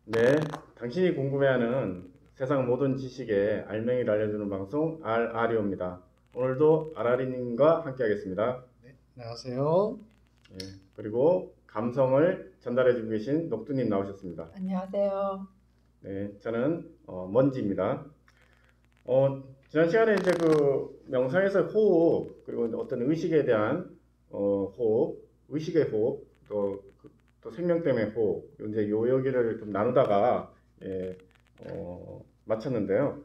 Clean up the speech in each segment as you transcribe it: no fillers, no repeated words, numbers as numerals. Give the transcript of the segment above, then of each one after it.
네, 당신이 궁금해하는 세상 모든 지식의 알맹이를 알려주는 방송 RR이옵니다. 오늘도 RR이님과 함께하겠습니다. 네, 안녕하세요. 예, 그리고 감성을 전달해주고 계신 녹두님 나오셨습니다. 안녕하세요. 네, 저는 먼지입니다. 지난 시간에 이제 그 명상에서 호흡 그리고 어떤 의식에 대한 호흡, 의식의 호흡, 또 생명 때문에 호흡, 이제 요 여기를 좀 나누다가 예, 마쳤는데요.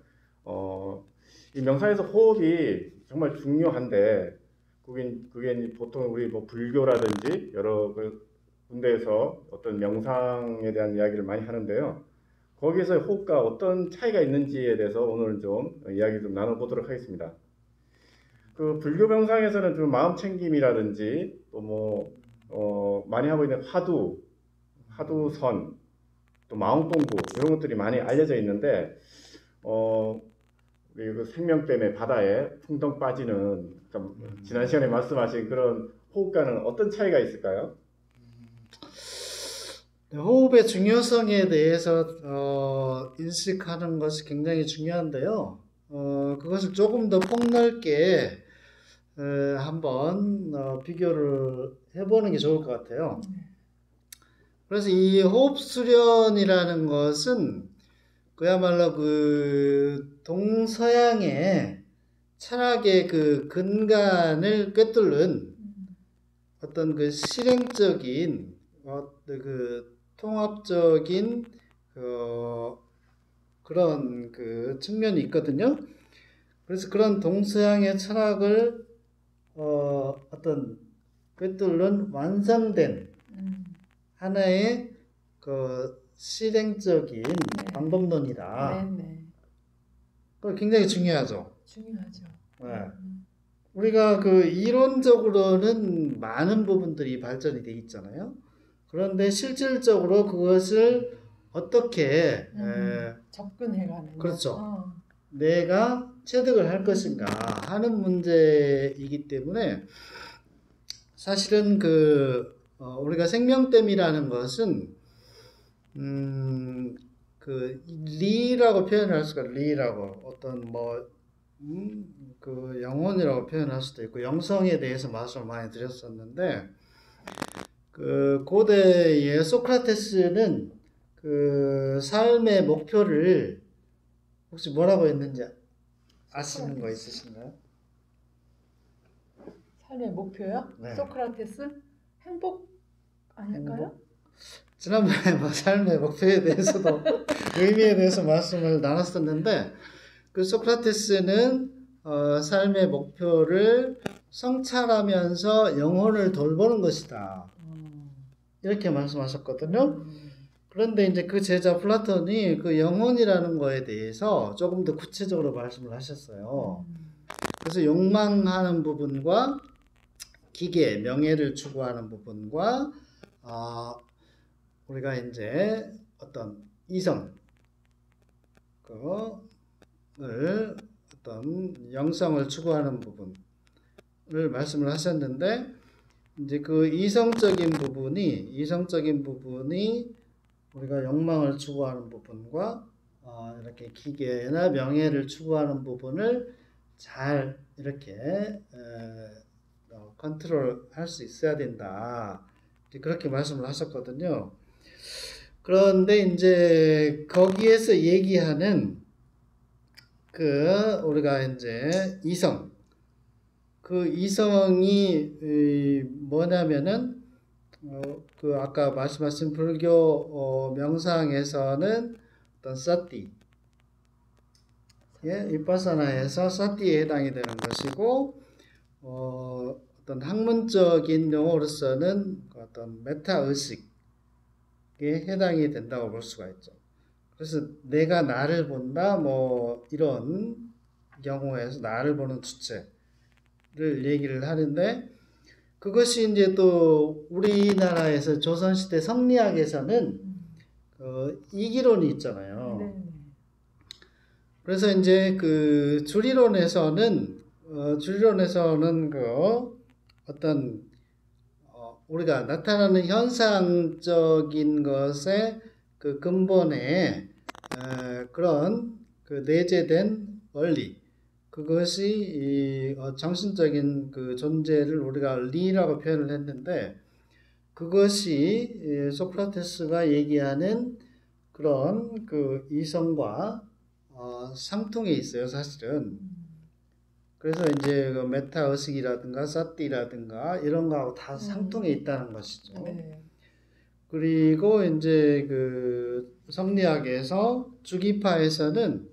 이 명상에서 호흡이 정말 중요한데 그게 이제 보통 우리 뭐 불교라든지 여러 그 군대에서 어떤 명상에 대한 이야기를 많이 하는데요. 거기서 호흡과 어떤 차이가 있는지에 대해서 오늘 좀 이야기 좀 나눠보도록 하겠습니다. 그 불교 명상에서는 좀 마음 챙김이라든지 또 뭐 많이 하고 있는 화두선, 또 마음 공부 이런 것들이 많이 알려져 있는데 우리 그 생명댐의 바다에 풍덩 빠지는 지난 시간에 말씀하신 그런 호흡과는 어떤 차이가 있을까요? 네, 호흡의 중요성에 대해서 인식하는 것이 굉장히 중요한데요. 그것을 조금 더 폭넓게 한번 비교를 해보는 게 좋을 것 같아요. 그래서 이 호흡 수련이라는 것은 그야말로 그 동서양의 철학의 그 근간을 꿰뚫는 어떤 그 실행적인 그 통합적인 그런 그 측면이 있거든요. 그래서 그런 동서양의 철학을 어떤 꿰뚫는 완성된 하나의 그 실행적인 방법론이다. 네네. 그거 굉장히 중요하죠. 중요하죠. 네. 우리가 그 이론적으로는 많은 부분들이 발전이 돼 있잖아요. 그런데 실질적으로 그것을 어떻게 접근해가는. 그렇죠. 내가 체득을 할 것인가 하는 문제이기 때문에 사실은 우리가 생명댐이라는 것은 그 리라고 표현할 수가 리라고 어떤 그 영혼이라고 표현할 수도 있고 영성에 대해서 말씀을 많이 드렸었는데 그 고대의 소크라테스는 그 삶의 목표를 혹시 뭐라고 했는지 아시는 거 있으신가요? 삶의 목표요? 네. 소크라테스? 행복 아닐까요? 지난번에 삶의 목표에 대해서도 의미에 대해서 말씀을 나눴었는데 그 소크라테스는 삶의 목표를 성찰하면서 영혼을 돌보는 것이다. 이렇게 말씀하셨거든요. 그런데 이제 그 제자 플라톤이 그 영혼이라는 거에 대해서 조금 더 구체적으로 말씀을 하셨어요. 그래서 욕망하는 부분과 기계, 명예를 추구하는 부분과 우리가 이제 어떤 이성, 어떤 영성을 추구하는 부분을 말씀을 하셨는데, 이제 그 이성적인 부분이 우리가 욕망을 추구하는 부분과 이렇게 기계나 명예를 추구하는 부분을 잘 이렇게 컨트롤 할 수 있어야 된다. 그렇게 말씀을 하셨거든요. 그런데 이제 거기에서 얘기하는 우리가 이제 그 이성이 뭐냐면은 그 아까 말씀하신 불교 명상에서는 어떤 사티, 위파사나에서 사티에 해당이 되는 것이고 어떤 학문적인 용어로서는 어떤 메타 의식에 해당이 된다고 볼 수가 있죠. 그래서 내가 나를 본다, 이런 경우에서 나를 보는 주체를 얘기를 하는데, 그것이 이제 또 우리나라에서 조선시대 성리학에서는 이기론이 있잖아요. 네네. 그래서 이제 그 주리론에서는 어떤 우리가 나타나는 현상적인 것에 그 근본에 그런 그 내재된 원리, 그것이 정신적인 그 존재를 우리가 리라고 표현을 했는데, 그것이 소크라테스가 얘기하는 그런 그 이성과 상통해 있어요, 사실은. 그래서 이제 그 메타 의식이라든가 사띠라든가 이런 거하고 다 상통해 있다는 것이죠. 네. 그리고 이제 그 성리학에서 주기파에서는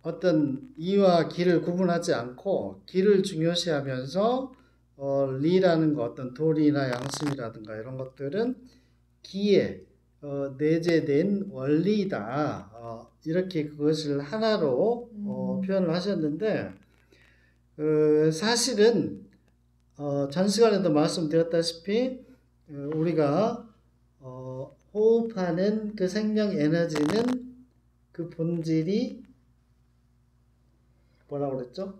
어떤 이와 기를 구분하지 않고 기를 중요시하면서 리라는 것, 어떤 도리나 양심이라든가 이런 것들은 기에 내재된 원리다. 이렇게 그것을 하나로 표현을 하셨는데, 사실은 전 시간에도 말씀드렸다시피 우리가 호흡하는 그 생명 에너지는 그 본질이 뭐라고 그랬죠?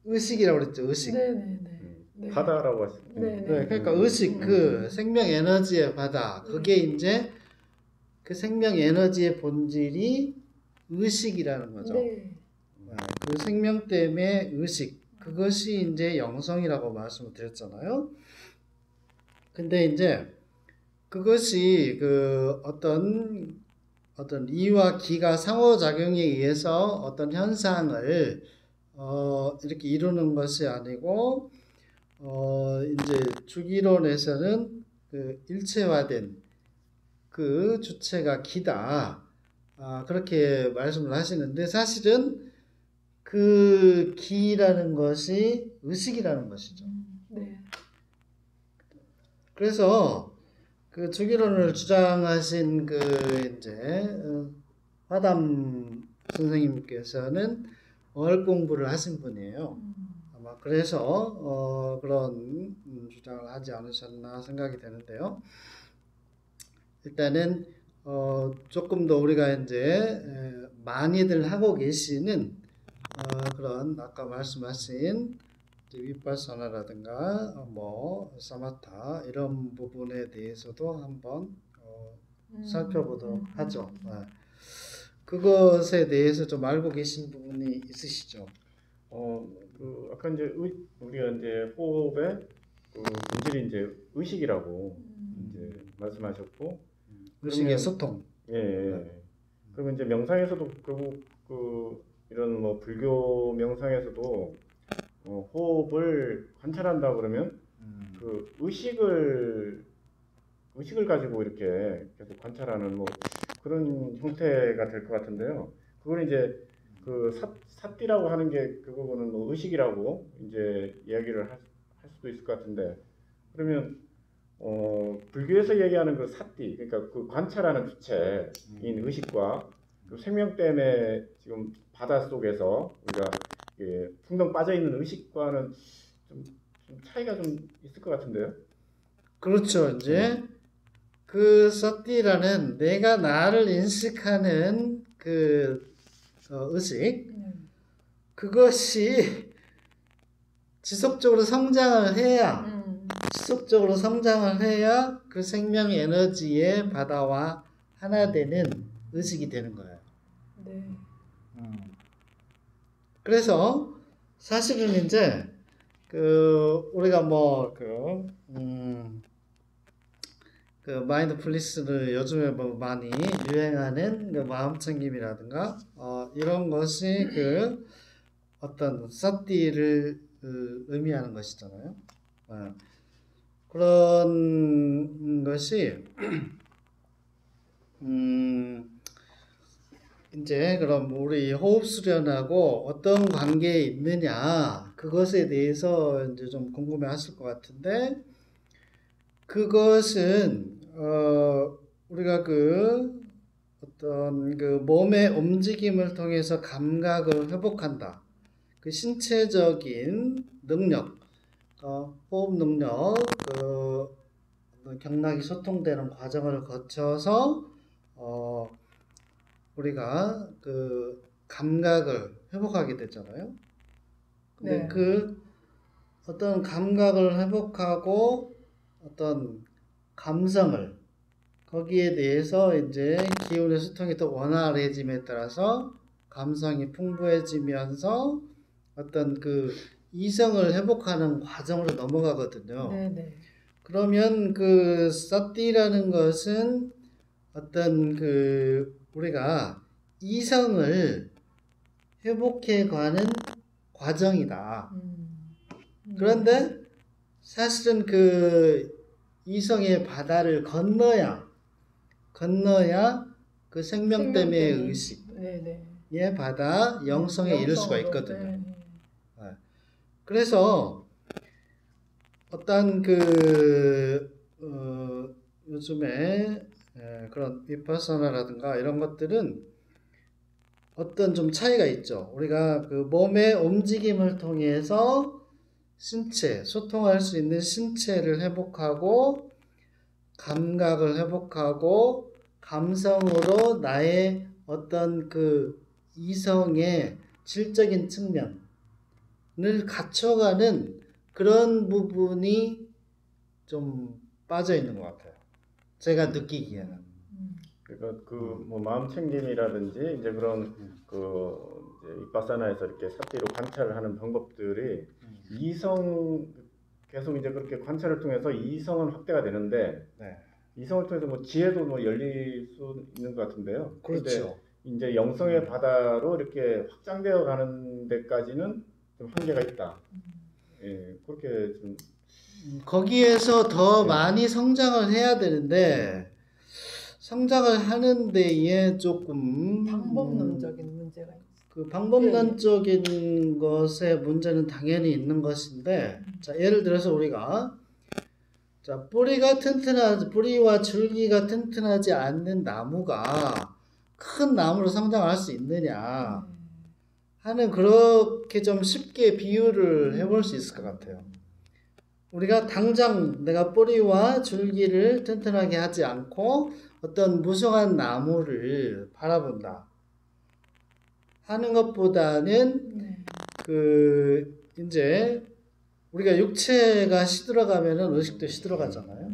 의식이라고 그랬죠. 의식. 네네네. 바다라고 하시죠. 네. 네, 그러니까 의식, 그 생명 에너지의 바다, 그게 이제 그 생명 에너지의 본질이 의식이라는 거죠. 네. 그 생명됨의 의식, 그것이 이제 영성이라고 말씀을 드렸잖아요. 근데 이제 그것이 그 어떤 이와 기가 상호작용에 의해서 어떤 현상을 이렇게 이루는 것이 아니고, 이제 주기론에서는 그 일체화된 그 주체가 기다. 그렇게 말씀을 하시는데, 사실은 그 기라는 것이 의식이라는 것이죠. 네. 그래서 그 주기론을 주장하신 그 이제 화담 선생님께서는 어학 공부를 하신 분이에요. 아마 그래서 그런 주장을 하지 않으셨나 생각이 되는데요. 일단은 조금 더 우리가 이제 많이들 하고 계시는 그런 아까 말씀하신 윗바사나라든가 뭐 사마타 이런 부분에 대해서도 한번 살펴보도록 하죠. 그것에 대해서 좀 알고 계신 부분이 있으시죠? 그 아까 이제 우리가 이제 호흡의 그 본질이 이제 의식이라고 이제 말씀하셨고, 의식의 소통. 예. 그리고 이제 명상에서도 결국 그 이런 뭐 불교 명상에서도 호흡을 관찰한다 그러면 그 의식을 가지고 이렇게 계속 관찰하는 뭐 그런 형태가 될 것 같은데요. 그걸 이제 그 사띠라고 하는 게 그 부분은 뭐 의식이라고 이제 이야기를 할 수도 있을 것 같은데, 그러면 불교에서 얘기하는 그 사띠, 그러니까 그 관찰하는 주체인 의식과 그 생명댐의 지금 바다 속에서 우리가 풍덩 빠져 있는 의식과는 좀 차이가 좀 있을 것 같은데요. 그렇죠. 이제 그 사띠라는 내가 나를 인식하는 그 의식, 그것이 지속적으로 성장을 해야 그 생명 에너지의 바다와 하나 되는 의식이 되는 거예요. 네. 그래서 사실은 이제 그 우리가 뭐 그 마인드풀니스를 요즘에 뭐 많이 유행하는 그 마음챙김이라든가 이런 것이 그 어떤 사띠를 의미하는 것이잖아요. 그런 것이 이제 그럼 우리 호흡 수련하고 어떤 관계에 있느냐, 그것에 대해서 이제 좀 궁금해 하실 것 같은데, 그것은 우리가 그 어떤 그 몸의 움직임을 통해서 감각을 회복한다. 그 신체적인 능력, 호흡 능력, 경락이 소통되는 과정을 거쳐서 우리가 그 감각을 회복하게 되잖아요. 근데 네. 그 어떤 감각을 회복하고 어떤 감성을 거기에 대해서 이제 기운의 수통이 더 원활해짐에 따라서 감성이 풍부해지면서 어떤 그 이성을 회복하는 과정으로 넘어가거든요. 네네. 그러면 그 사띠라는 것은 어떤 그 우리가 이성을 회복해 가는 과정이다. 그런데 사실은 그 이성의 바다를 건너야 그 생명됨의 의식의 네네. 바다 영성에 이를 수가 영성으로, 있거든요. 네. 그래서 어떤 그 요즘에 그런 비파사나라든가 이런 것들은 어떤 좀 차이가 있죠. 우리가 그 몸의 움직임을 통해서 신체, 소통할 수 있는 신체를 회복하고 감각을 회복하고 감성으로 나의 어떤 그 이성의 질적인 측면을 갖춰가는 그런 부분이 좀 빠져 있는 것 같아요. 제가 느끼기에는. 그러니까 그 뭐 마음 챙김이라든지 이제 그런 그 이제 윗바사나에서 이렇게 삽디로 관찰을 하는 방법들이 이성 계속 이제 그렇게 관찰을 통해서 이성은 확대가 되는데 네. 이성을 통해서 뭐 지혜도 뭐 열릴 수 있는 것 같은데요. 그렇죠. 이제 영성의 바다로 이렇게 확장되어 가는 데까지는 좀 한계가 있다. 예, 그렇게 좀 거기에서 더 네. 많이 성장을 해야 되는데 성장을 하는 데에 조금 방법론적인 문제가 있어요. 그 방법론적인 것의 문제는 당연히 있는 것인데 자, 예를 들어서 우리가 자, 뿌리와 줄기가 튼튼하지 않는 나무가 큰 나무로 성장할 수 있느냐 하는 그렇게 좀 쉽게 비유를 해볼 수 있을 것 같아요. 우리가 당장 내가 뿌리와 줄기를 튼튼하게 하지 않고 어떤 무성한 나무를 바라본다 하는 것보다는 그 이제 우리가 육체가 시들어가면은 의식도 시들어가잖아요.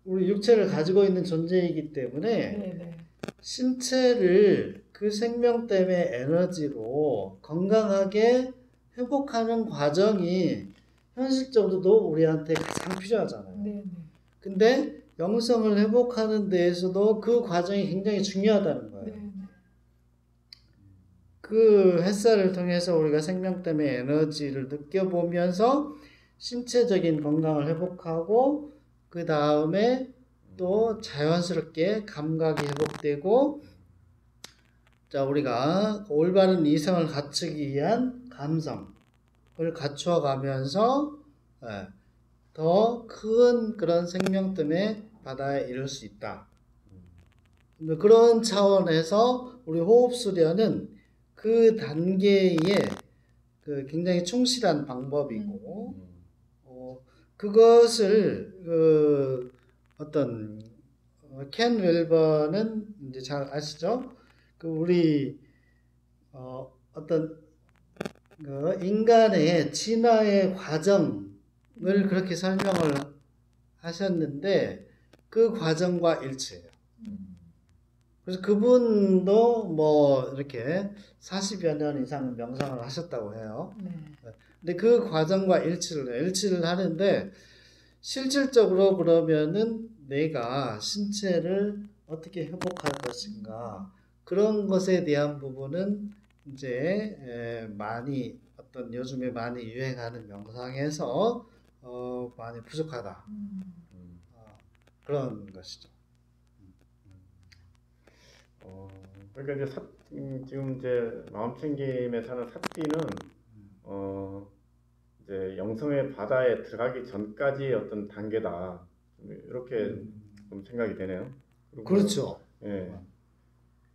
우리 육체를 가지고 있는 존재이기 때문에 네네. 신체를 그 생명됨의 에너지로 건강하게 회복하는 과정이 현실적으로도 우리한테 가장 필요하잖아요. 네네. 근데 영성을 회복하는 데에서도 그 과정이 굉장히 중요하다는 거예요. 네네. 그 햇살을 통해서 우리가 생명됨의 에너지를 느껴보면서 신체적인 건강을 회복하고 그 다음에 또 자연스럽게 감각이 회복되고 자 우리가 올바른 이성을 갖추기 위한 감성을 갖추어가면서 더 큰 그런 생명됨의 바다에 이를 수 있다. 그런 차원에서 우리 호흡 수련은 그 단계에 그 굉장히 충실한 방법이고 그것을 그 어떤 켄 웰버는 이제 잘 아시죠? 그 우리 어떤 그 인간의 진화의 과정을 그렇게 설명을 하셨는데 그 과정과 일치해요. 그래서 그분도 뭐 이렇게 40여 년 이상 명상을 하셨다고 해요. 네. 근데 그 과정과 일치를 하는데 실질적으로 그러면은 내가 신체를 어떻게 회복할 것인가 그런 것에 대한 부분은 이제 많이 어떤 요즘에 많이 유행하는 명상에서 많이 부족하다 그런 것이죠. 그러니까 이제 지금 이제 마음챙김에 사는 삽디는 이제 영성의 바다에 들어가기 전까지의 어떤 단계다 이렇게 좀 생각이 되네요. 그렇죠. 예.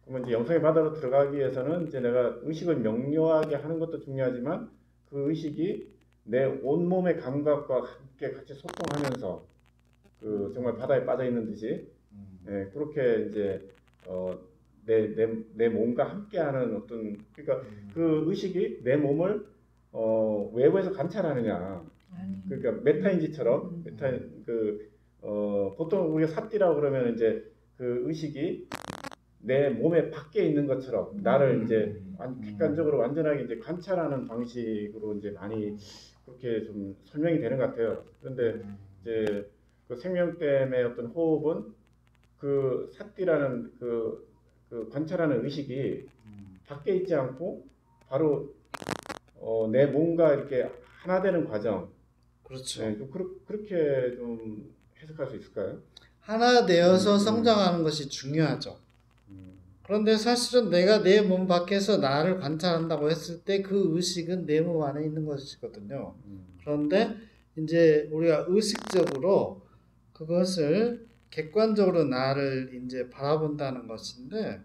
그러면 이제 영성의 바다로 들어가기 위해서는 이제 내가 의식을 명료하게 하는 것도 중요하지만 그 의식이 내 온몸의 감각과 함께 같이 소통하면서 그 정말 바다에 빠져 있는 듯이 예, 그렇게 이제 내 몸과 함께하는 어떤 그러니까 그 의식이 내 몸을 외부에서 관찰하느냐 그러니까 메타인지처럼 보통 우리가 삿띠라고 그러면 이제 그 의식이 내 몸의 밖에 있는 것처럼 나를 이제 객관적으로 완전하게 이제 관찰하는 방식으로 이제 많이 그렇게 좀 설명이 되는 것 같아요. 그런데 이제 그 생명댐의 어떤 호흡은 그 삿띠라는 그 관찰하는 의식이 밖에 있지 않고 바로 내 몸과 이렇게 하나 되는 과정. 그렇죠. 네, 좀 그렇게 좀 해석할 수 있을까요? 하나 되어서 성장하는 것이 중요하죠. 그런데 사실은 내가 내 몸 밖에서 나를 관찰한다고 했을 때 그 의식은 내 몸 안에 있는 것이거든요. 그런데 이제 우리가 의식적으로 그것을 객관적으로 나를 이제 바라본다는 것인데,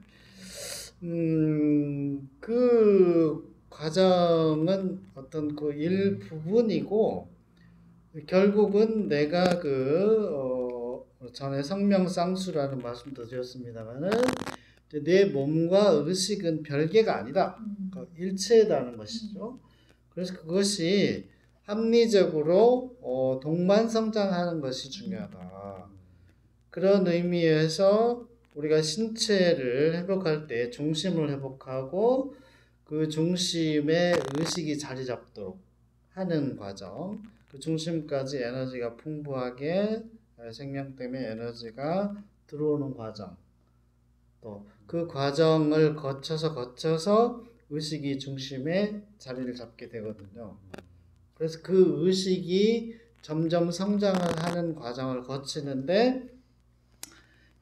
그 과정은 어떤 그 일부분이고, 결국은 내가 전에 성명쌍수라는 말씀도 드렸습니다만은, 내 몸과 의식은 별개가 아니다. 일체다는 것이죠. 그래서 그것이 합리적으로 동반성장하는 것이 중요하다. 그런 의미에서 우리가 신체를 회복할 때 중심을 회복하고 그 중심에 의식이 자리 잡도록 하는 과정, 그 중심까지 에너지가 풍부하게 생명 때문에 에너지가 들어오는 과정, 또 그 과정을 거쳐서 의식이 중심에 자리를 잡게 되거든요. 그래서 그 의식이 점점 성장을 하는 과정을 거치는데,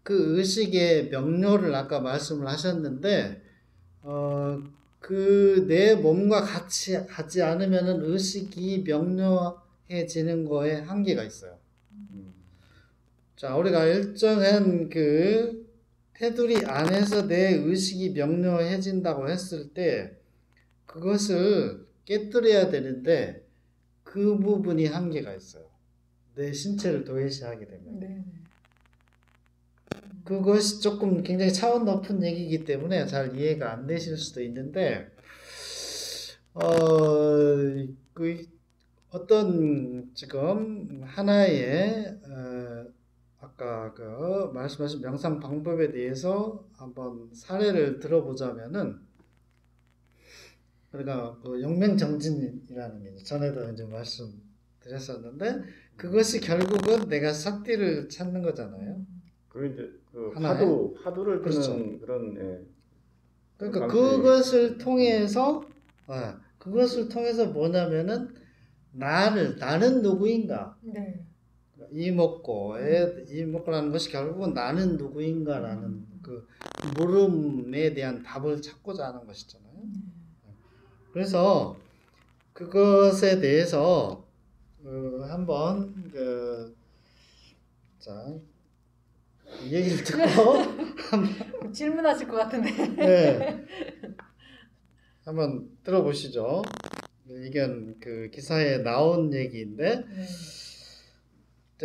그 의식의 명료를 아까 말씀을 하셨는데, 그 내 몸과 같이 하지 않으면은 의식이 명료해지는 거에 한계가 있어요. 자, 우리가 일정한 그 테두리 안에서 내 의식이 명료해진다고 했을 때 그것을 깨뜨려야 되는데 그 부분이 한계가 있어요. 내 신체를 도외시하게 되면. 네. 그것이 조금 굉장히 차원 높은 얘기이기 때문에 잘 이해가 안 되실 수도 있는데, 그 어떤 지금 하나의 아까 그 말씀하신 명상 방법에 대해서 한번 사례를 들어보자면은, 그러니까 그 영맹정진이라는 게 전에도 이제 말씀드렸었는데, 그것이 결국은 내가 삿띠를 찾는 거잖아요. 그 이제 그 하나의? 화두를 그렇죠. 드는 그런 예. 그러니까 방식. 그것을 통해서 뭐냐면은 나는 누구인가? 네. 이목고라는 것이 결국은 나는 누구인가라는 그 물음에 대한 답을 찾고자 하는 것이잖아요. 그래서 그것에 대해서 한번 얘기를 듣고 질문하실 것 같은데. 네. 한번 들어보시죠. 이건 그 기사에 나온 얘기인데,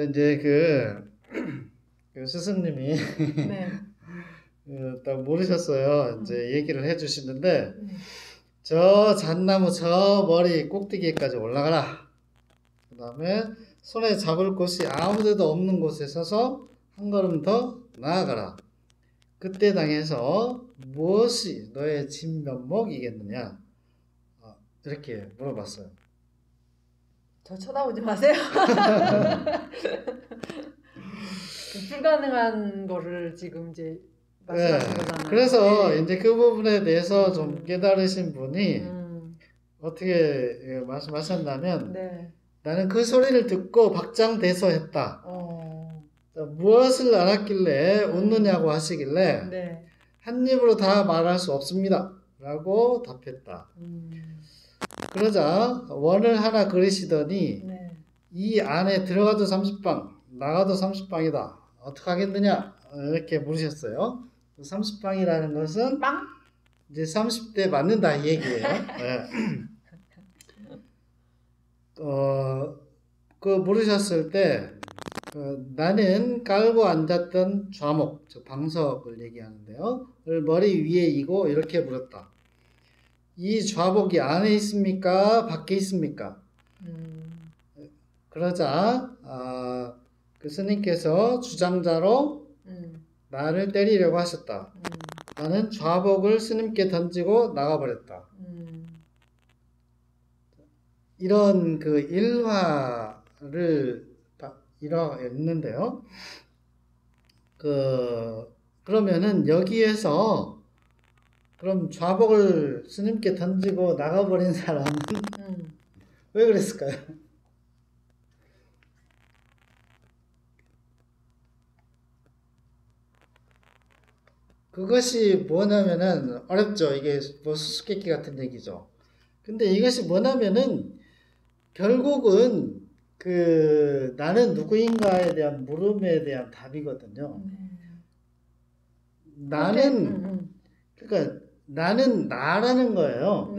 이제 그 스승님이 네. 딱 모르셨어요. 이제 얘기를 해주시는데, 저 잣나무 저 머리 꼭대기까지 올라가라. 그 다음에 손에 잡을 곳이 아무데도 없는 곳에 서서 한 걸음 더 나아가라. 그때 당해서 무엇이 너의 진면목이겠느냐? 이렇게 물어봤어요. 저 쳐다보지 마세요. 불가능한 거를 지금 이제 말씀하신 거잖아요. 그래서 네. 이제 그 부분에 대해서 좀 깨달으신 분이 어떻게 말씀하셨냐면, 네. 나는 그 소리를 듣고 박장대소했다. 무엇을 알았길래 웃느냐고 하시길래 네. 한 입으로 다 말할 수 없습니다. 라고 답했다. 그러자 원을 하나 그리시더니 네. 이 안에 들어가도 30방, 나가도 30방이다. 어떻게 하겠느냐? 이렇게 물으셨어요. 30방이라는 것은 빵? 이제 30대 맞는다 이 얘기예요. 네. 그 물으셨을 때 나는 깔고 앉았던 좌목, 즉 방석을 얘기하는데요. 을 머리 위에 이고 이렇게 물었다. 이 좌복이 안에 있습니까? 밖에 있습니까? 그러자 그 스님께서 주장자로 나를 때리려고 하셨다. 나는 좌복을 스님께 던지고 나가버렸다. 이런 그 일화를 있는데요. 그러면은 여기에서 그럼 좌복을 스님께 던지고 나가버린 사람은 왜 그랬을까요? 그것이 뭐냐면은 어렵죠. 이게 뭐 수수께끼 같은 얘기죠. 근데 이것이 뭐냐면은 결국은 그 나는 누구인가에 대한 물음에 대한 답이거든요. 나는 그러니까 나는 나라는 거예요.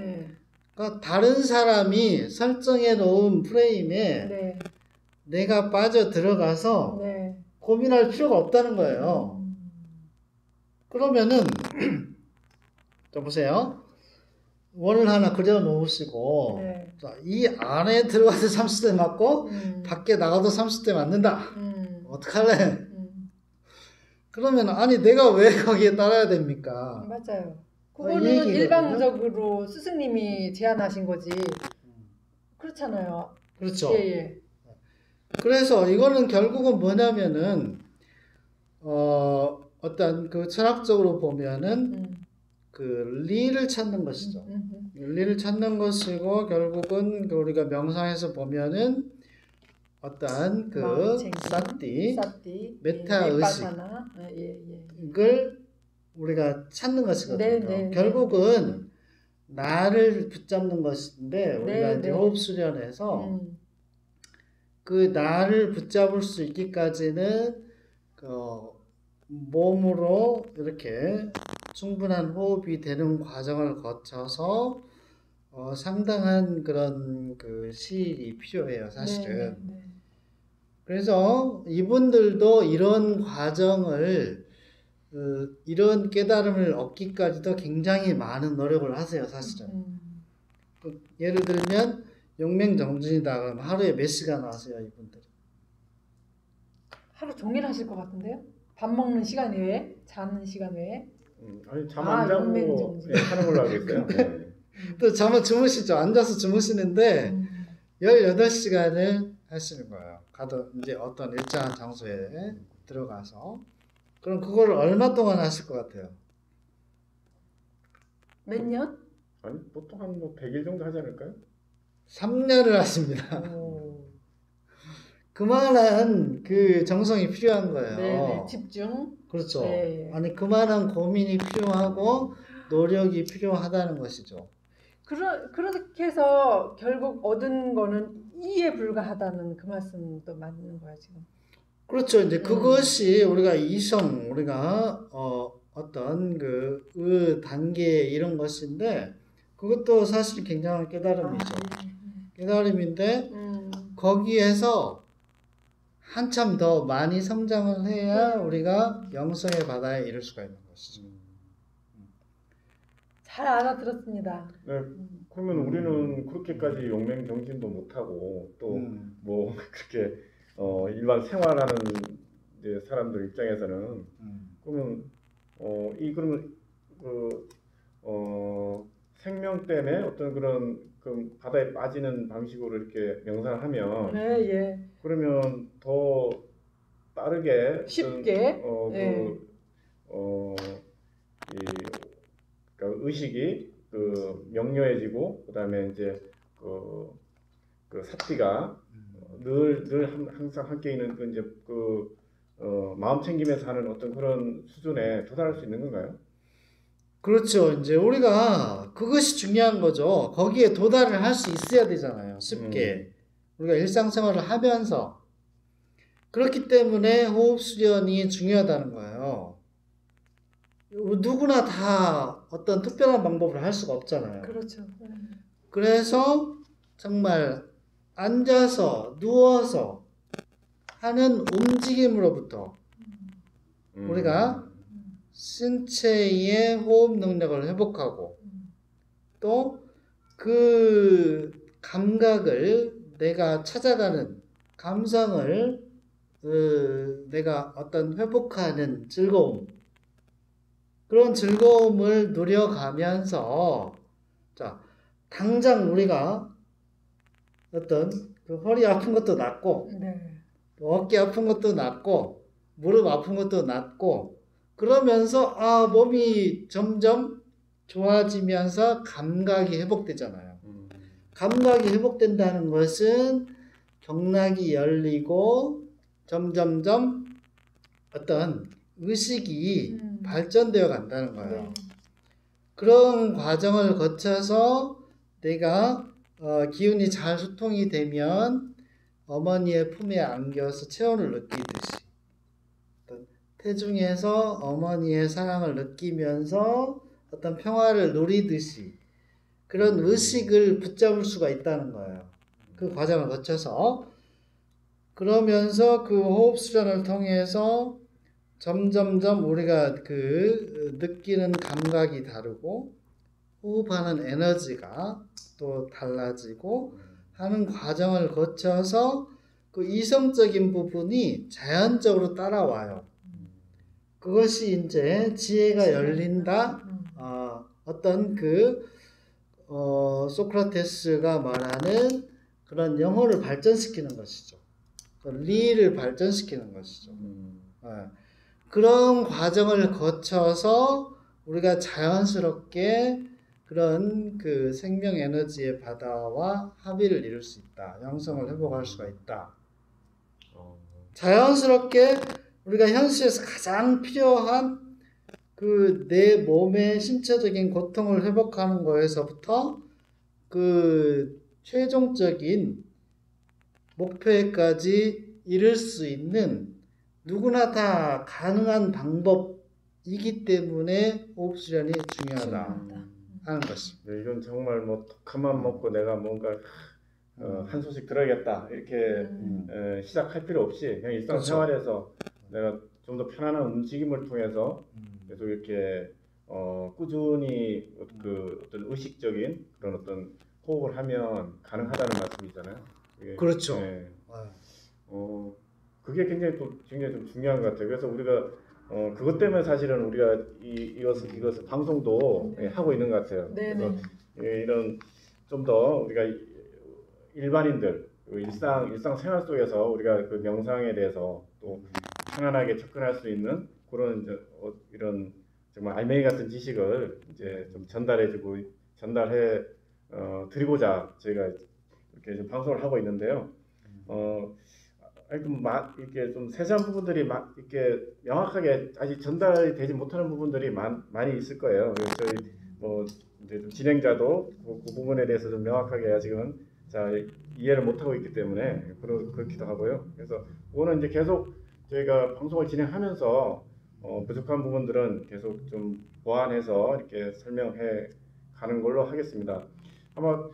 그러니까 다른 사람이 설정해 놓은 프레임에 내가 빠져 들어가서 고민할 필요가 없다는 거예요. 그러면은 자 보세요. 원을 하나 그려 놓으시고 자, 이 안에 들어가서 30대 맞고 밖에 나가도 30대 맞는다. 어떡할래? 그러면 아니 내가 왜 거기에 따라야 됩니까? 맞아요. 이 그거는 얘기거든요. 일방적으로 스승님이 제안하신 거지. 그렇잖아요. 그렇죠. 예. 그래서 이거는 결국은 뭐냐면은 어떤 그 철학적으로 보면은 그 리를 찾는 것이죠. 리를 찾는 것이고 결국은 그 우리가 명상에서 보면은 어떠한 그 사띠, 메타 의식을 우리가 찾는 것이거든요. 결국은 나를 붙잡는 것인데 우리가 이제 호흡 수련에서 그 나를 붙잡을 수 있기까지는 몸으로 이렇게 충분한 호흡이 되는 과정을 거쳐서 상당한 그런 그 시일이 필요해요, 사실은. 그래서 이분들도 이런 과정을 이런 깨달음을 얻기까지도 굉장히 많은 노력을 하세요, 사실은. 예를 들면 용맹정진이다 그러면 하루에 몇 시간 하세요, 이분들? 하루 종일 하실 것 같은데요? 밥 먹는 시간 외에, 자는 시간 외에. 아니 잠 안 자고 하는 걸로 알고 있어요. 또 잠을 주무시죠. 앉아서 주무시는데 18시간을 하시는 거예요. 가도 이제 어떤 일정한 장소에 들어가서. 그럼 그거를 얼마 동안 하실 것 같아요? 몇 년? 아니 보통 한 뭐 100일 정도 하지 않을까요? 3년을 하십니다. 그만한 그 정성이 필요한 거예요. 네네. 집중. 그렇죠. 네. 아니 그만한 고민이 필요하고 노력이 필요하다는 것이죠. 그렇게 해서 결국 얻은 거는 이에 불과하다는 그 말씀도 맞는 거야 지금. 그렇죠. 이제 그것이 우리가 우리가 어떤 그 단계 이런 것인데 그것도 사실 굉장한 깨달음이죠. 깨달음인데 거기에서 한참 더 많이 성장을 해야 우리가 영성의 바다에 이를 수가 있는 것이죠. 잘 알아들었습니다. 네, 그러면 우리는 그렇게까지 용맹정진도 못하고 또 뭐 그렇게 일반 생활하는 이제 사람들 입장에서는 그러면 그러면 생명 때문에 어떤 그런 그 바다에 빠지는 방식으로 이렇게 명상을 하면 그러면 더 빠르게 쉽게 그러니까 의식이 그 명료해지고 그다음에 이제 그 사티가 늘 항상 함께 있는 그 이제 마음 챙기면서 하는 어떤 그런 수준에 도달할 수 있는 건가요? 그렇죠. 이제 우리가 그것이 중요한 거죠. 거기에 도달을 할 수 있어야 되잖아요. 쉽게. 우리가 일상생활을 하면서. 그렇기 때문에 호흡 수련이 중요하다는 거예요. 누구나 다 어떤 특별한 방법을 할 수가 없잖아요. 그렇죠. 그래서 정말 앉아서 누워서 하는 움직임으로부터 우리가 신체의 호흡 능력을 회복하고 또 그 감각을 내가 찾아가는 감성을 내가 어떤 회복하는 즐거움, 그런 즐거움을 누려가면서, 자, 당장 우리가 어떤 그 허리 아픈 것도 낫고, 네. 어깨 아픈 것도 낫고, 무릎 아픈 것도 낫고, 그러면서 몸이 점점 좋아지면서 감각이 회복되잖아요. 감각이 회복된다는 것은 경락이 열리고 점점점 어떤 의식이 발전되어 간다는 거예요. 네. 그런 과정을 거쳐서 내가 기운이 잘 소통이 되면 어머니의 품에 안겨서 체온을 느끼듯이, 어떤 태중에서 어머니의 사랑을 느끼면서 어떤 평화를 누리듯이 그런 의식을 붙잡을 수가 있다는 거예요. 그 과정을 거쳐서. 그러면서 그 호흡 수련을 통해서 점점점 우리가 그 느끼는 감각이 다르고 호흡하는 에너지가 또 달라지고 하는 과정을 거쳐서 그 이성적인 부분이 자연적으로 따라와요. 그것이 이제 지혜가 열린다. 어떤 소크라테스가 말하는 그런 영혼을 발전시키는 것이죠. 리를 발전시키는 것이죠. 그런 과정을 거쳐서 우리가 자연스럽게 그런 그 생명 에너지의 바다와 합의를 이룰 수 있다. 영성을 회복할 수가 있다. 자연스럽게 우리가 현실에서 가장 필요한 그 내 몸의 신체적인 고통을 회복하는 거에서부터 그 최종적인 목표에까지 이룰 수 있는 누구나 다 가능한 방법이기 때문에 호흡 수련이 중요하다 하는 것입니다. 네, 이건 정말 뭐 독한만 먹고 내가 뭔가 한 소식 들어야겠다 이렇게 시작할 필요 없이 그냥 일상생활에서 내가 좀 더 편안한 움직임을 통해서 계속 이렇게 꾸준히 그 어떤 의식적인 그런 어떤 호흡을 하면 가능하다는 말씀이잖아요. 그렇죠. 네. 그게 굉장히 좀 중요한 것 같아요. 그래서 우리가 그것 때문에 사실은 우리가 이것을 방송도 하고 있는 것 같아요. 그래서 이런 좀 더 우리가 일반인들 일상 생활 속에서 우리가 그 명상에 대해서 또 편안하게 접근할 수 있는 그런 이런 정말 알맹이 같은 지식을 이제 좀 전달해 드리고자 저희가 이렇게 좀 방송을 하고 있는데요. 이렇게 좀 세세한 부분들이 이렇게 명확하게 아직 전달이 되지 못하는 부분들이 많이 있을 거예요. 그래서 저희 뭐 이제 좀 진행자도 그 부분에 대해서 좀 명확하게 아직은 이해를 못하고 있기 때문에 그렇기도 하고요. 그래서 그거는 이제 계속 저희가 방송을 진행하면서 부족한 부분들은 계속 좀 보완해서 이렇게 설명해 가는 걸로 하겠습니다. 아마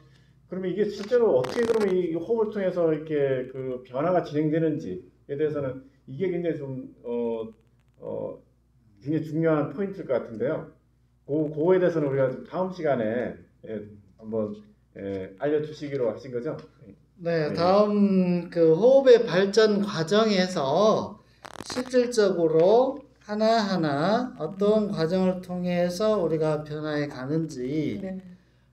그러면 이게 실제로 어떻게 그러면 이 호흡을 통해서 이렇게 그 변화가 진행되는지에 대해서는 이게 굉장히 좀 굉장히 중요한 포인트일 것 같은데요. 그거에 대해서는 우리가 좀 다음 시간에 한번 알려주시기로 하신 거죠? 네, 다음 그 호흡의 발전 과정에서 실질적으로 하나하나 어떤 과정을 통해서 우리가 변화해 가는지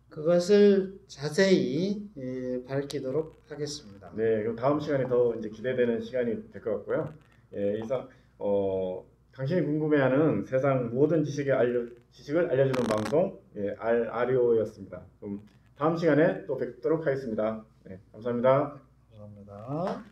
그것을 자세히 밝히도록 하겠습니다. 네, 그럼 다음 시간이 더 이제 기대되는 시간이 될 것 같고요. 이상 당신이 궁금해하는 세상 모든 지식을 알려주는 방송 아리오였습니다. 그럼 다음 시간에 또 뵙도록 하겠습니다. 네, 감사합니다. 감사합니다.